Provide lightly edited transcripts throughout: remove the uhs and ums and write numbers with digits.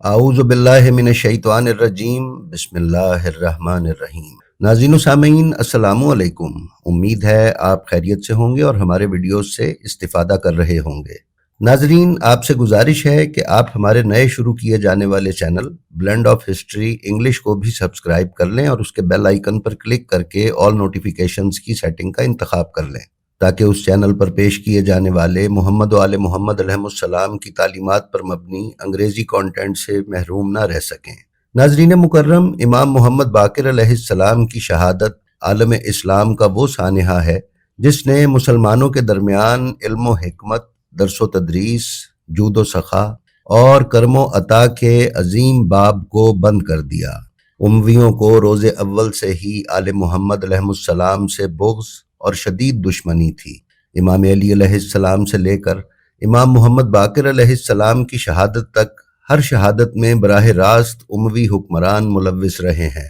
اعوذ باللہ من الشیطان الرجیم، بسم اللہ الرحمن الرحیم۔ ناظرین و سامعین، السلام علیکم۔ امید ہے آپ خیریت سے ہوں گے اور ہمارے ویڈیوز سے استفادہ کر رہے ہوں گے۔ ناظرین، آپ سے گزارش ہے کہ آپ ہمارے نئے شروع کیے جانے والے channel blend of history English کو بھی سبسکرائب کر لیں اور اس کے بیل آئیکن پر کلک کر کے آل نوٹیفیکیشنز کی سیٹنگ کا انتخاب کر لیں تاکہ اس چینل پر پیش کیے جانے والے محمد و آل محمد علیہ السلام کی تعلیمات پر مبنی انگریزی کانٹینٹ سے محروم نہ رہ سکیں۔ ناظرین مکرم، امام محمد باقر علیہ السلام کی شہادت عالم اسلام کا وہ سانحہ ہے جس نے مسلمانوں کے درمیان علم و حکمت، درس و تدریس، جود و سخا اور کرم و عطا کے عظیم باب کو بند کر دیا۔ امویوں کو روز اول سے ہی آل محمد علیہ السلام سے بغض اور شدید دشمنی تھی۔ امام علی علیہ السلام سے لے کر امام محمد باقر علیہ السلام کی شہادت تک ہر شہادت میں براہ راست اموی حکمران ملوث رہے ہیں۔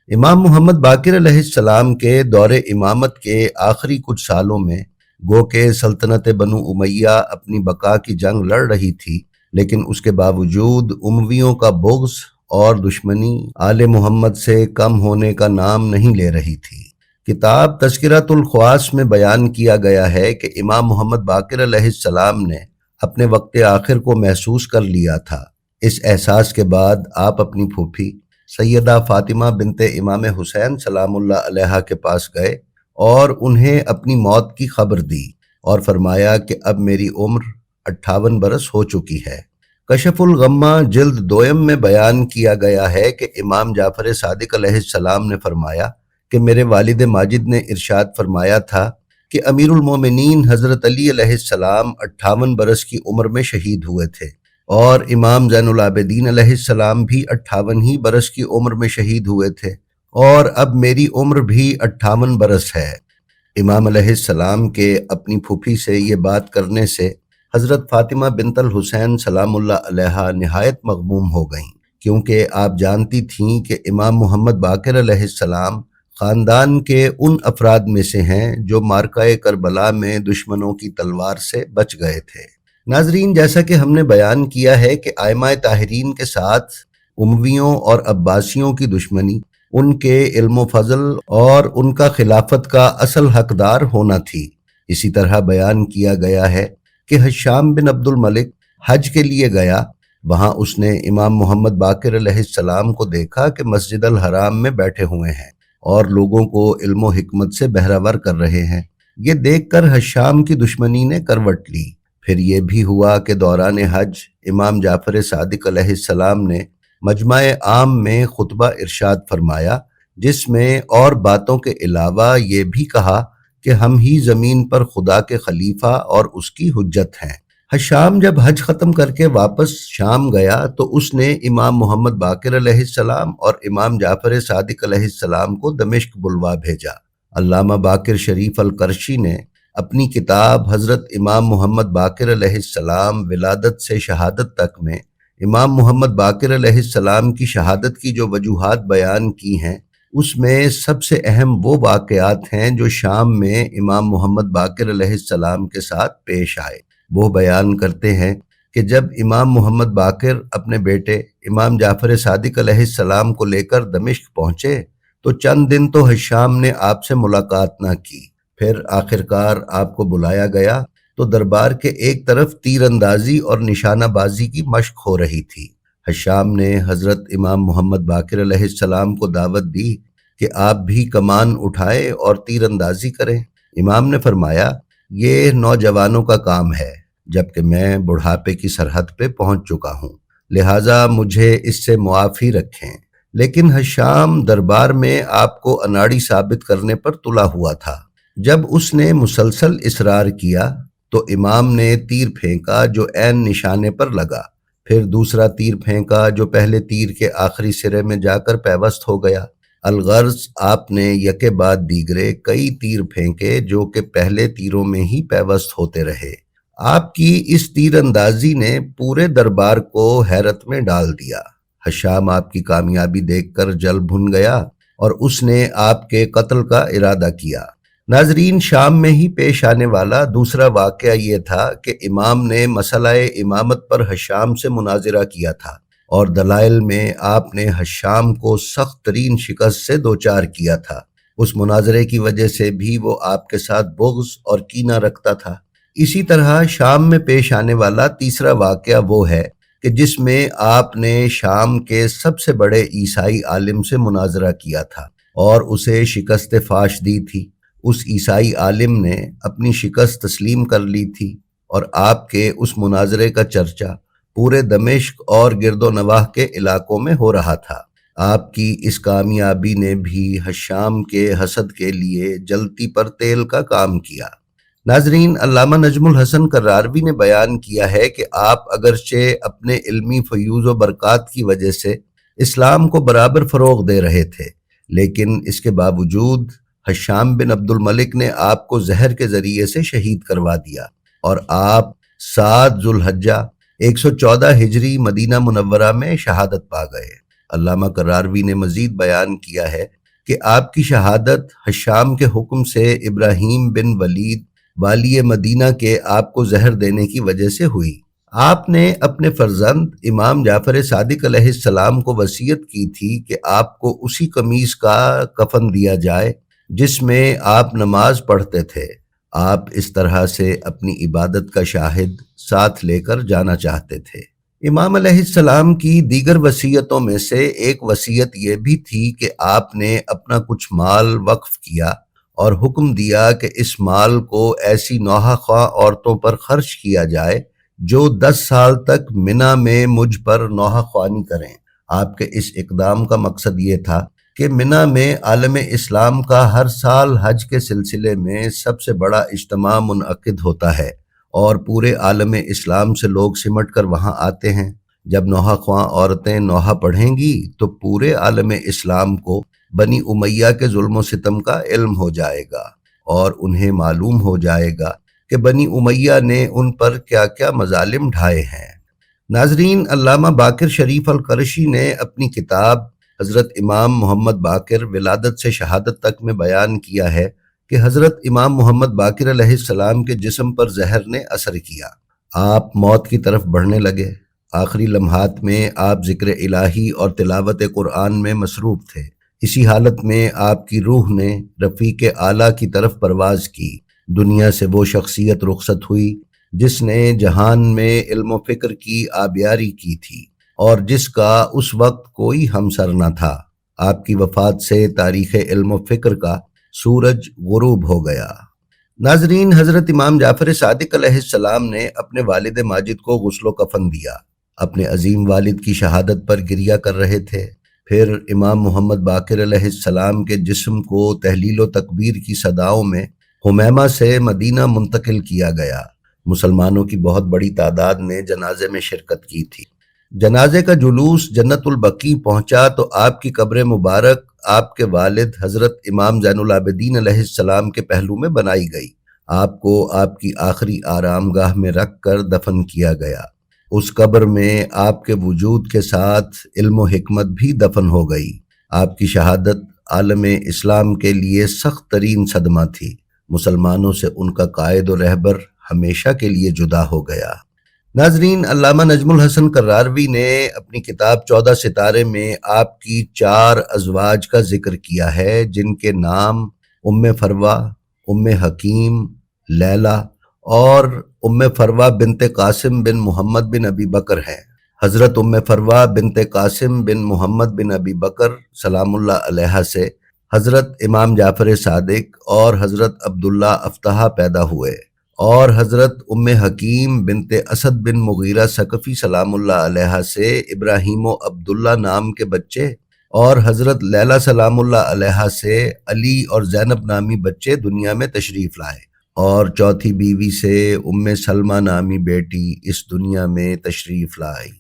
امام محمد باقر علیہ السلام کے دور امامت کے آخری کچھ سالوں میں گو کہ سلطنت بنو امیہ اپنی بقا کی جنگ لڑ رہی تھی، لیکن اس کے باوجود امویوں کا بغض اور دشمنی آل محمد سے کم ہونے کا نام نہیں لے رہی تھی۔ کتاب تذکرۃ الخواص میں بیان کیا گیا ہے کہ امام محمد باقر علیہ السلام نے اپنے وقت آخر کو محسوس کر لیا تھا۔ اس احساس کے بعد آپ اپنی پھوپھی سیدہ فاطمہ بنت امام حسین سلام اللہ علیہ کے پاس گئے اور انہیں اپنی موت کی خبر دی اور فرمایا کہ اب میری عمر 58 برس ہو چکی ہے۔ کشف الغمہ جلد دوئم میں بیان کیا گیا ہے کہ امام جعفر صادق علیہ السلام نے فرمایا کہ میرے والد ماجد نے ارشاد فرمایا تھا کہ امیر المومنین حضرت علی علیہ السلام 58 برس کی عمر میں شہید ہوئے تھے اور امام زین العابدین علیہ السلام بھی 58 ہی برس کی عمر میں شہید ہوئے تھے، اور اب میری عمر بھی 58 برس ہے۔ امام علیہ السلام کے اپنی پھوپھی سے یہ بات کرنے سے حضرت فاطمہ بنت الحسین سلام اللہ علیہ نہایت مغموم ہو گئیں، کیونکہ آپ جانتی تھیں کہ امام محمد باقر علیہ السلام خاندان کے ان افراد میں سے ہیں جو معرکہ کربلا میں دشمنوں کی تلوار سے بچ گئے تھے۔ ناظرین، جیسا کہ ہم نے بیان کیا ہے کہ ائمہ طاہرین کے ساتھ امویوں اور عباسیوں کی دشمنی ان کے علم و فضل اور ان کا خلافت کا اصل حقدار ہونا تھی۔ اسی طرح بیان کیا گیا ہے کہ ہشام بن عبد الملک حج کے لیے گیا، وہاں اس نے امام محمد باقر علیہ السلام کو دیکھا کہ مسجد الحرام میں بیٹھے ہوئے ہیں اور لوگوں کو علم و حکمت سے بہرہ کر رہے ہیں۔ یہ دیکھ کر ہشام کی دشمنی نے کروٹ لی۔ پھر یہ بھی ہوا کہ دوران حج امام جعفر صادق علیہ السلام نے مجمع عام میں خطبہ ارشاد فرمایا، جس میں اور باتوں کے علاوہ یہ بھی کہا کہ ہم ہی زمین پر خدا کے خلیفہ اور اس کی حجت ہیں۔ ہشام جب حج ختم کر کے واپس شام گیا تو اس نے امام محمد باقر علیہ السلام اور امام جعفر صادق علیہ السلام کو دمشق بلوا بھیجا۔ علامہ باقر شریف القرشی نے اپنی کتاب حضرت امام محمد باقر علیہ السلام ولادت سے شہادت تک میں امام محمد باقر علیہ السلام کی شہادت کی جو وجوہات بیان کی ہیں، اس میں سب سے اہم وہ واقعات ہیں جو شام میں امام محمد باقر علیہ السلام کے ساتھ پیش آئے۔ وہ بیان کرتے ہیں کہ جب امام محمد باقر اپنے بیٹے امام جعفر صادق علیہ السلام کو لے کر دمشق پہنچے تو چند دن تو ہشام نے آپ سے ملاقات نہ کی۔ پھر آخرکار آپ کو بلایا گیا تو دربار کے ایک طرف تیر اندازی اور نشانہ بازی کی مشق ہو رہی تھی۔ ہشام نے حضرت امام محمد باقر علیہ السلام کو دعوت دی کہ آپ بھی کمان اٹھائے اور تیر اندازی کریں۔ امام نے فرمایا، یہ نوجوانوں کا کام ہے، جبکہ میں بڑھاپے کی سرحد پہ پہنچ چکا ہوں، لہٰذا مجھے اس سے معافی رکھیں۔ لیکن ہشام دربار میں آپ کو اناڑی ثابت کرنے پر تلا ہوا تھا۔ جب اس نے مسلسل اصرار کیا تو امام نے تیر پھینکا جو عین نشانے پر لگا، پھر دوسرا تیر پھینکا جو پہلے تیر کے آخری سرے میں جا کر پیوست ہو گیا۔ الغرض آپ نے یکے بعد دیگرے کئی تیر پھینکے جو کہ پہلے تیروں میں ہی پیوست ہوتے رہے۔ آپ کی اس تیر اندازی نے پورے دربار کو حیرت میں ڈال دیا۔ ہشام آپ کی کامیابی دیکھ کر جل بھن گیا اور اس نے آپ کے قتل کا ارادہ کیا۔ ناظرین، شام میں ہی پیش آنے والا دوسرا واقعہ یہ تھا کہ امام نے مسئلہ امامت پر ہشام سے مناظرہ کیا تھا۔ اور دلائل میں آپ نے حشام کو سخت ترین شکست سے دوچار کیا تھا۔ اس مناظرے کی وجہ سے بھی وہ آپ کے ساتھ بغض اور کینہ رکھتا تھا۔ اسی طرح شام میں پیش آنے والا تیسرا واقعہ وہ ہے کہ جس میں آپ نے شام کے سب سے بڑے عیسائی عالم سے مناظرہ کیا تھا اور اسے شکست فاش دی تھی۔ اس عیسائی عالم نے اپنی شکست تسلیم کر لی تھی اور آپ کے اس مناظرے کا چرچا پورے دمشق اور گرد و نواح کے علاقوں میں ہو رہا تھا۔ آپ کی اس کامیابی نے بھی حشام کے حسد کے لیے جلتی پر تیل کا کام کیا۔ ناظرین، علامہ نجم الحسن کراروی نے بیان کیا ہے کہ آپ اگرچہ اپنے علمی فیوز و برکات کی وجہ سے اسلام کو برابر فروغ دے رہے تھے، لیکن اس کے باوجود حشام بن عبد الملک نے آپ کو زہر کے ذریعے سے شہید کروا دیا اور آپ 7 ذو الحجہ 114 ہجری مدینہ منورہ میں شہادت پا گئے۔ علامہ کراروی نے مزید بیان کیا ہے کہ آپ کی شہادت حشام کے حکم سے ابراہیم بن ولید والی مدینہ کے آپ کو زہر دینے کی وجہ سے ہوئی۔ آپ نے اپنے فرزند امام جعفر صادق علیہ السلام کو وصیت کی تھی کہ آپ کو اسی قمیص کا کفن دیا جائے جس میں آپ نماز پڑھتے تھے۔ آپ اس طرح سے اپنی عبادت کا شاہد ساتھ لے کر جانا چاہتے تھے۔ امام علیہ السلام کی دیگر وصیتوں میں سے ایک وصیت یہ بھی تھی کہ آپ نے اپنا کچھ مال وقف کیا اور حکم دیا کہ اس مال کو ایسی نوحہ خواہ عورتوں پر خرچ کیا جائے جو 10 سال تک منی میں مجھ پر نوحہ خوانی کریں۔ آپ کے اس اقدام کا مقصد یہ تھا کہ منی میں عالم اسلام کا ہر سال حج کے سلسلے میں سب سے بڑا اجتماع منعقد ہوتا ہے اور پورے عالم اسلام سے لوگ سمٹ کر وہاں آتے ہیں۔ جب نوحہ خواہ عورتیں نوحہ پڑھیں گی تو پورے عالم اسلام کو بنی امیہ کے ظلم و ستم کا علم ہو جائے گا اور انہیں معلوم ہو جائے گا کہ بنی امیہ نے ان پر کیا کیا مظالم ڈھائے ہیں۔ ناظرین، علامہ باقر شریف القرشی نے اپنی کتاب حضرت امام محمد باقر ولادت سے شہادت تک میں بیان کیا ہے کہ حضرت امام محمد باقر علیہ السلام کے جسم پر زہر نے اثر کیا۔ آپ موت کی طرف بڑھنے لگے۔ آخری لمحات میں آپ ذکر الہی اور تلاوت قرآن میں مصروف تھے۔ اسی حالت میں آپ کی روح نے رفیق اعلیٰ کی طرف پرواز کی۔ دنیا سے وہ شخصیت رخصت ہوئی جس نے جہان میں علم و فکر کی آبیاری کی تھی اور جس کا اس وقت کوئی ہمسر نہ تھا۔ آپ کی وفات سے تاریخ علم و فکر کا سورج غروب ہو گیا۔ ناظرین، حضرت امام جعفر صادق علیہ السلام نے اپنے والد ماجد کو غسل و کفن دیا۔ اپنے عظیم والد کی شہادت پر گریہ کر رہے تھے۔ پھر امام محمد باقر علیہ السلام کے جسم کو تہلیل و تکبیر کی صداؤں میں حمیمہ سے مدینہ منتقل کیا گیا۔ مسلمانوں کی بہت بڑی تعداد نے جنازے میں شرکت کی تھی۔ جنازے کا جلوس جنت البقیع پہنچا تو آپ کی قبر مبارک آپ کے والد حضرت امام زین العابدین علیہ السلام کے پہلو میں بنائی گئی۔ آپ کو آپ کی آخری آرام گاہ میں رکھ کر دفن کیا گیا۔ اس قبر میں آپ کے وجود کے ساتھ علم و حکمت بھی دفن ہو گئی۔ آپ کی شہادت عالم اسلام کے لیے سخت ترین صدمہ تھی۔ مسلمانوں سے ان کا قائد و رہبر ہمیشہ کے لیے جدا ہو گیا۔ ناظرین، علامہ نجم الحسن کراروی نے اپنی کتاب 14 ستارے میں آپ کی 4 ازواج کا ذکر کیا ہے جن کے نام ام فروہ، ام حکیم، لیلہ اور ام فروہ بنت قاسم بن محمد بن ابی بکر ہیں۔ حضرت ام فروہ بنت قاسم بن محمد بن ابی بکر سلام اللہ علیہ سے حضرت امام جعفر صادق اور حضرت عبداللہ افتحہ پیدا ہوئے، اور حضرت ام حکیم بنت اسد بن مغیرہ ثقفی سلام اللہ علیہ سے ابراہیم و عبداللہ نام کے بچے، اور حضرت لیلہ سلام اللہ علیہ سے علی اور زینب نامی بچے دنیا میں تشریف لائے، اور چوتھی بیوی سے ام سلمہ نامی بیٹی اس دنیا میں تشریف لائی۔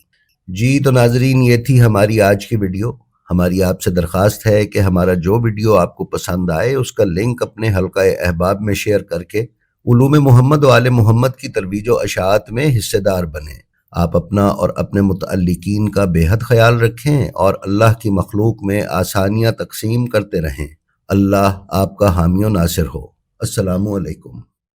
جی تو ناظرین، یہ تھی ہماری آج کی ویڈیو۔ ہماری آپ سے درخواست ہے کہ ہمارا جو ویڈیو آپ کو پسند آئے اس کا لنک اپنے حلقہ احباب میں شیئر کر کے علوم محمد و آل محمد کی ترویج و اشاعت میں حصے دار بنیں۔ آپ اپنا اور اپنے متعلقین کا بے حد خیال رکھیں اور اللہ کی مخلوق میں آسانیاں تقسیم کرتے رہیں۔ اللہ آپ کا حامی و ناصر ہو۔ السلام علیکم۔